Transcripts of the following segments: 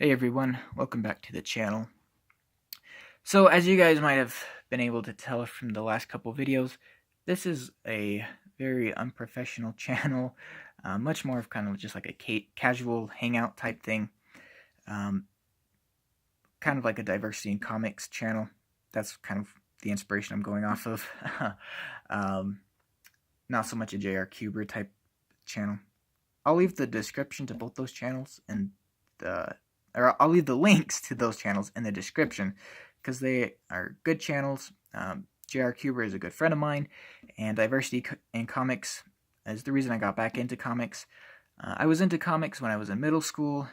Hey everyone, welcome back to the channel. So as you guys might have been able to tell from the last couple videos, this is a very unprofessional channel, much more of kind of just like a casual hangout type thing, um, kind of like a diversity in comics channel. That's kind of the inspiration I'm going off of. um, Not so much a J.R. Cuber type channel. I'll leave the description to both those channels and I'll leave the links to those channels in the description because they are good channels. J.R. Cuber is a good friend of mine, and Diversity in Comics is the reason I got back into comics. I was into comics when I was in middle school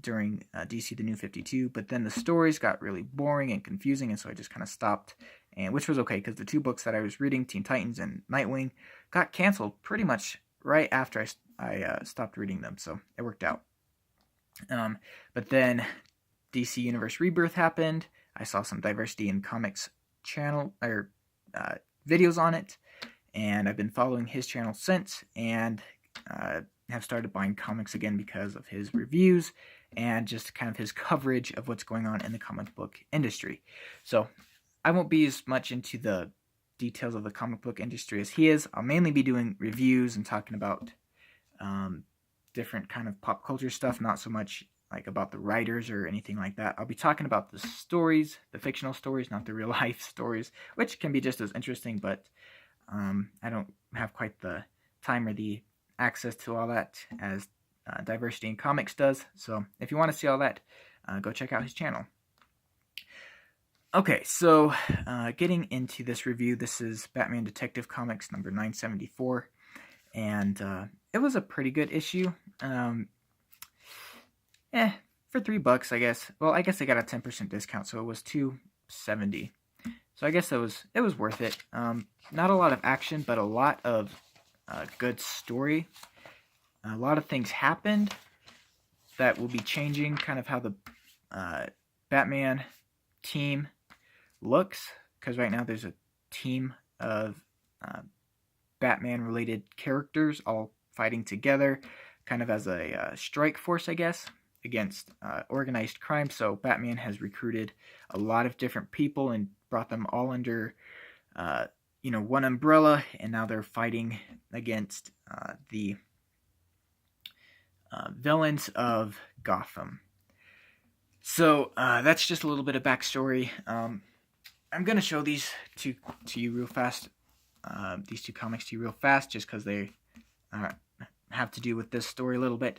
during DC The New 52, but then the stories got really boring and confusing, and so I just kind of stopped, and which was okay because the two books that I was reading, Teen Titans and Nightwing, got canceled pretty much right after I stopped reading them, so it worked out. But then DC Universe Rebirth happened. I saw some Diversity in Comics channel or videos on it, and I've been following his channel since, and have started buying comics again because of his reviews and just kind of his coverage of what's going on in the comic book industry. So I won't be as much into the details of the comic book industry as he is. I'll mainly be doing reviews and talking about different kind of pop culture stuff, not so much like about the writers or anything like that. I'll be talking about the stories, the fictional stories, not the real life stories, which can be just as interesting, but I don't have quite the time or the access to all that as Diversity in Comics does. So if you want to see all that, go check out his channel. Okay, so getting into this review, this is Batman Detective Comics number 974, and it was a pretty good issue. For $3, I guess. Well, I guess I got a 10% discount, so it was $2.70. So I guess it was worth it. Not a lot of action, but a lot of good story. A lot of things happened that will be changing kind of how the Batman team looks, because right now there's a team of Batman-related characters all fighting together, kind of as a strike force, I guess, against organized crime. So Batman has recruited a lot of different people and brought them all under one umbrella, and now they're fighting against the villains of Gotham. So that's just a little bit of backstory. I'm going to show these to you real fast, these two comics to you real fast, just because they have to do with this story a little bit.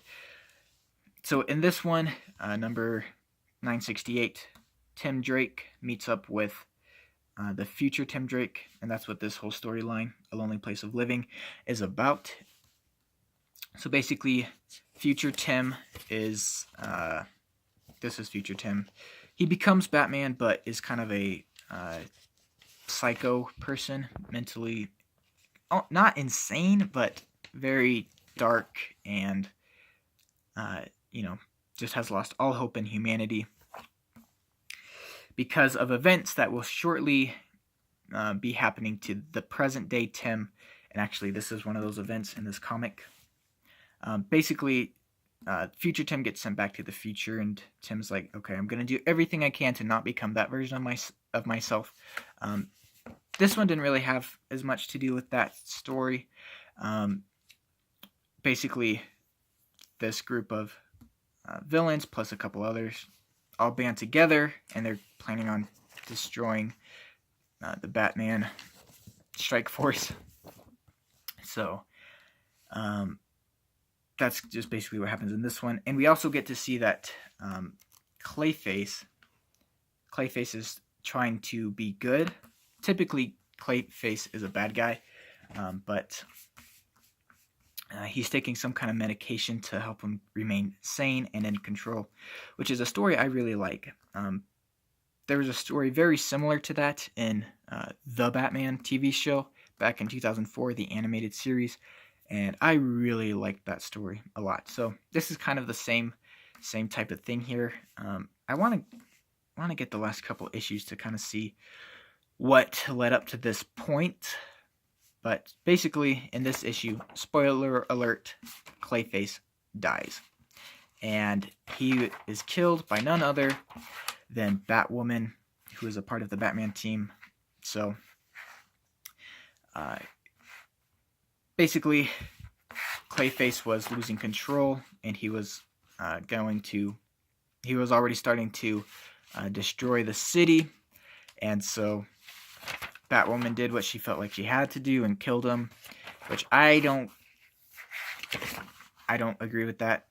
So in this one, number 968, Tim Drake meets up with the future Tim Drake, and that's what this whole storyline, A Lonely Place of Living, is about. So basically, future Tim is, this is future Tim. He becomes Batman, but is kind of a psycho person, mentally, not insane, but very dark and just has lost all hope in humanity because of events that will shortly be happening to the present day Tim. And actually, this is one of those events in this comic. Basically, future Tim gets sent back to the future, and Tim's like, okay, I'm going to do everything I can to not become that version of myself. This one didn't really have as much to do with that story. Basically, this group of villains plus a couple others all band together, and they're planning on destroying the Batman strike force. So that's just basically what happens in this one. And we also get to see that Clayface is trying to be good. Typically, Clayface is a bad guy, but he's taking some kind of medication to help him remain sane and in control, which is a story I really like. There was a story very similar to that in The Batman TV show back in 2004, the animated series, and I really liked that story a lot. So this is kind of the same type of thing here. I want to get the last couple issues to kind of see what led up to this point. But basically, in this issue, spoiler alert, Clayface dies. and he is killed by none other than Batwoman, who is a part of the Batman team. So, basically, Clayface was losing control, and he was already starting to destroy the city, and so Batwoman did what she felt like she had to do and killed him, which I don't agree with that.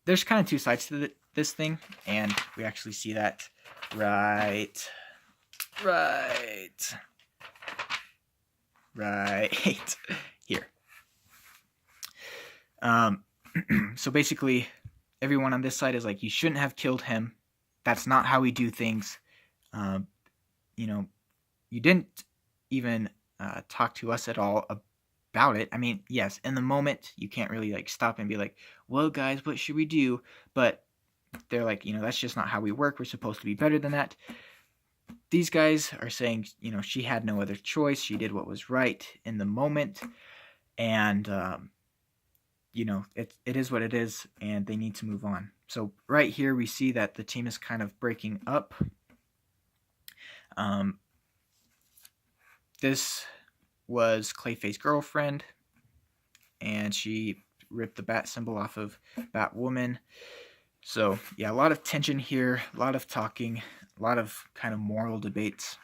There's kind of two sides to this thing, and we actually see that right here. So basically, everyone on this side is like, you shouldn't have killed him. That's not how we do things. You know, you didn't even talk to us at all about it. I mean, yes, in the moment, you can't really like stop and be like, well, guys, what should we do? But they're like, that's just not how we work. We're supposed to be better than that. These guys are saying, she had no other choice. She did what was right in the moment. And, it is what it is, and they need to move on. So right here, we see that the team is kind of breaking up. This was Clayface's girlfriend, and she ripped the bat symbol off of Batwoman. So, yeah, a lot of tension here, a lot of talking, a lot of kind of moral debates.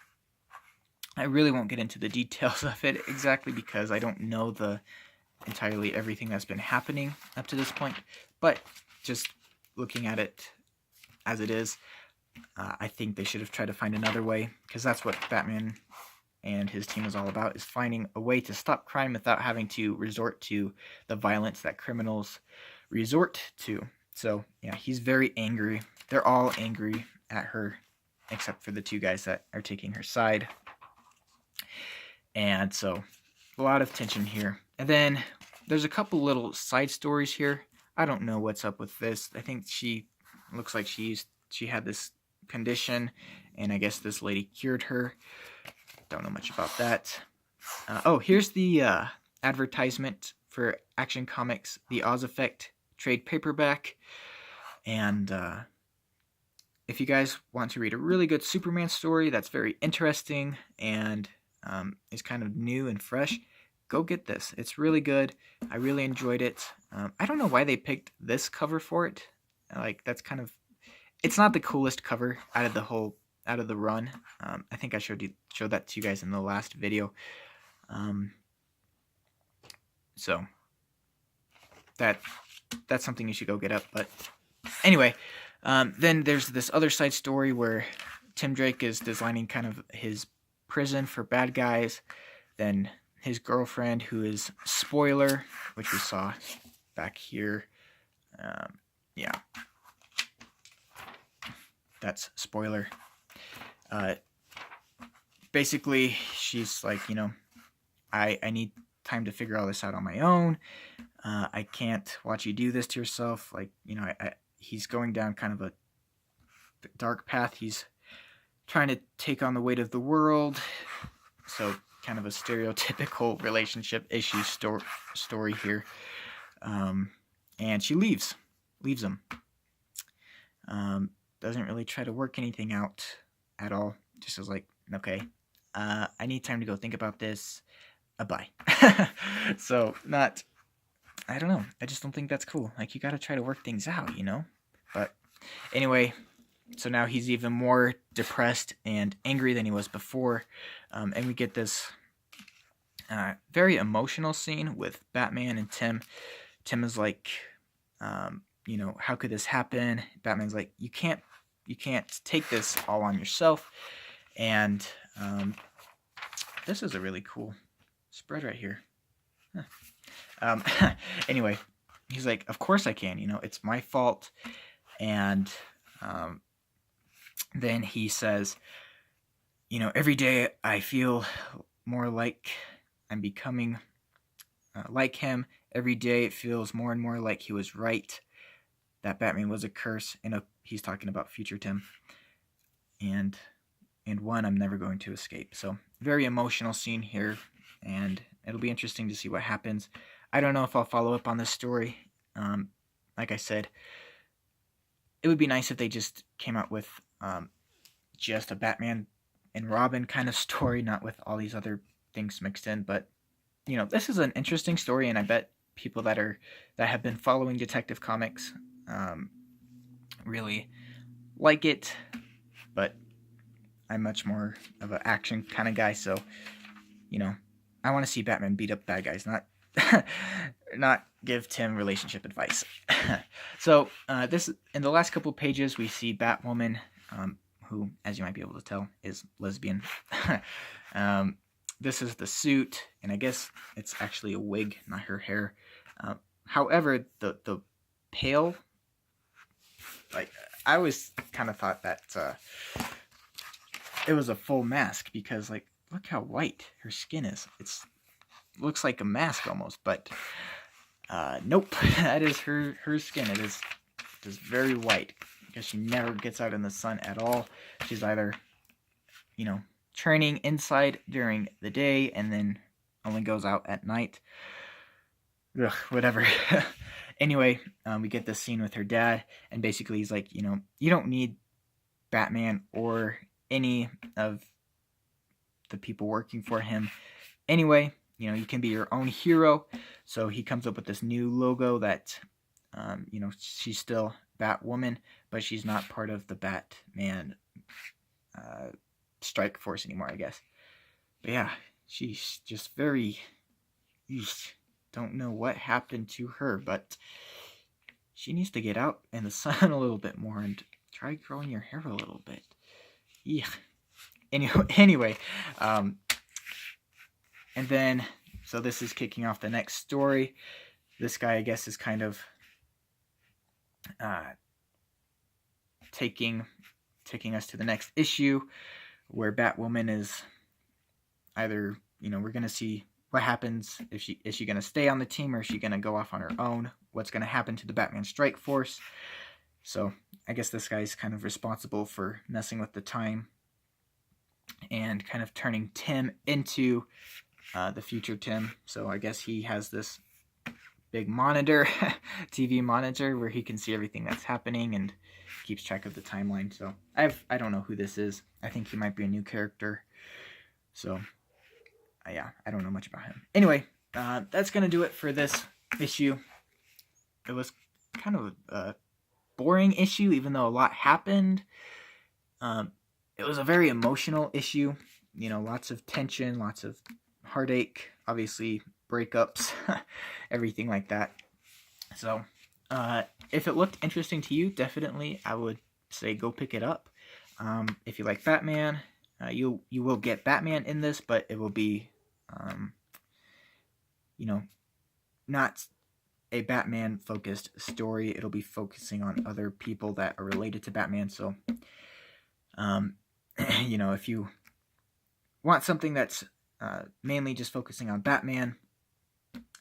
I really won't get into the details of it exactly because I don't know entirely everything that's been happening up to this point, but just looking at it as it is, I think they should have tried to find another way, because that's what Batman and his team is all about, is finding a way to stop crime without having to resort to the violence that criminals resort to. So, yeah, he's very angry. They're all angry at her, except for the two guys that are taking her side. And so, a lot of tension here. And then, there's a couple little side stories here. I don't know what's up with this. I think looks like she had this condition, and I guess this lady cured her. Don't know much about that. Here's the advertisement for Action Comics, The Oz Effect trade paperback. And if you guys want to read a really good Superman story that's very interesting and is kind of new and fresh, go get this. It's really good. I really enjoyed it. I don't know why they picked this cover for it. Like, that's kind of... It's not the coolest cover out of the run. I think I showed that to you guys in the last video. So that's something you should go get up. But anyway, then there's this other side story where Tim Drake is designing kind of his prison for bad guys. Then his girlfriend, who is Spoiler, which we saw back here. Yeah. That's Spoiler. Basically, she's like, I need time to figure all this out on my own. I can't watch you do this to yourself. Like, he's going down kind of a dark path. He's trying to take on the weight of the world. So, kind of a stereotypical relationship issue story here. And she leaves him. Doesn't really try to work anything out at all. Just was like, okay, I need time to go think about this. Bye. So, I don't know. I just don't think that's cool. Like, you gotta try to work things out, But anyway, so now he's even more depressed and angry than he was before. And we get this very emotional scene with Batman and Tim. Tim is like, how could this happen? Batman's like, you can't take this all on yourself. And this is a really cool spread right here. Huh. Anyway, he's like, of course I can, it's my fault. And then he says, every day I feel more like I'm becoming like him. Every day it feels more and more like he was right, that Batman was a curse. And he's talking about future Tim. And one I'm never going to escape. So, very emotional scene here, and it'll be interesting to see what happens. I don't know if I'll follow up on this story. Like I said, it would be nice if they just came out with just a Batman and Robin kind of story, not with all these other things mixed in. But this is an interesting story, and I bet people that have been following Detective Comics really like it. But I'm much more of an action kind of guy, so I want to see Batman beat up bad guys, not give Tim relationship advice. So this in the last couple pages we see Batwoman, who, as you might be able to tell, is lesbian. This is the suit, and I guess it's actually a wig, not her hair. However, the pale, like, I always kind of thought that it was a full mask, because, like, look how white her skin is. Looks like a mask almost, but nope, that is her skin. It is just very white, because she never gets out in the sun at all. She's either, training inside during the day and then only goes out at night. Ugh, whatever. Anyway, we get this scene with her dad, and basically he's like, you don't need Batman or any of the people working for him. Anyway, you can be your own hero. So he comes up with this new logo that, she's still Batwoman, but she's not part of the Batman strike force anymore, I guess. But yeah, she's just very... don't know what happened to her, but she needs to get out in the sun a little bit more and try growing your hair a little bit. Yeah. Anyway, and then, so this is kicking off the next story. This guy, I guess, is kind of taking us to the next issue, where Batwoman is either, we're going to see what happens. Is she going to stay on the team, or is she going to go off on her own? What's going to happen to the Batman strike force? So I guess this guy's kind of responsible for messing with the time and kind of turning Tim into the future Tim. So I guess he has this big monitor, TV monitor, where he can see everything that's happening and keeps track of the timeline. So I don't know who this is. I think he might be a new character. So yeah, I don't know much about him. Anyway, that's going to do it for this issue. It was kind of a boring issue, even though a lot happened. It was a very emotional issue. Lots of tension, lots of heartache, obviously breakups, everything like that. So if it looked interesting to you, definitely I would say go pick it up. If you like Batman, you will get Batman in this, but it will be not a Batman focused story. It'll be focusing on other people that are related to Batman. So if you want something that's mainly just focusing on Batman,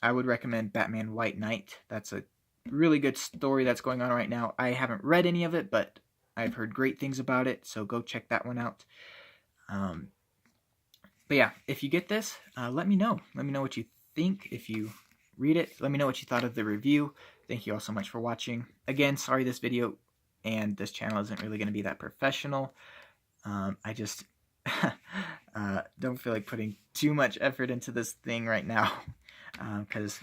I would recommend Batman White Knight. That's a really good story that's going on right now. I haven't read any of it, but I've heard great things about it, so go check that one out. But yeah, if you get this, let me know. Let me know what you think. If you read it, let me know what you thought of the review. Thank you all so much for watching. Again, sorry this video and this channel isn't really going to be that professional. I just don't feel like putting too much effort into this thing right now, because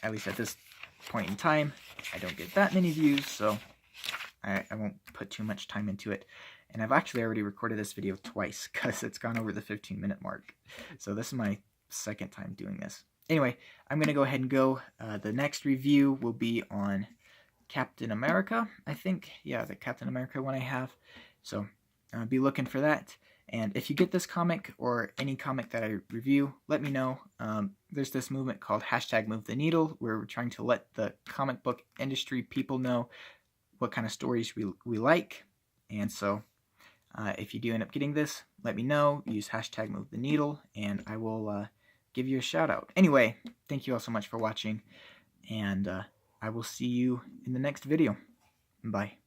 at least at this point in time, I don't get that many views, so I won't put too much time into it. And I've actually already recorded this video twice, because it's gone over the 15-minute mark. So this is my second time doing this. Anyway, I'm going to go ahead and go. The next review will be on Captain America, I think. Yeah, the Captain America one I have. So be looking for that. And if you get this comic or any comic that I review, let me know. There's this movement called #MoveTheNeedle, where we're trying to let the comic book industry people know what kind of stories we like. And so if you do end up getting this, let me know. Use #MoveTheNeedle, and I will give you a shout out. Anyway, thank you all so much for watching, and I will see you in the next video. Bye.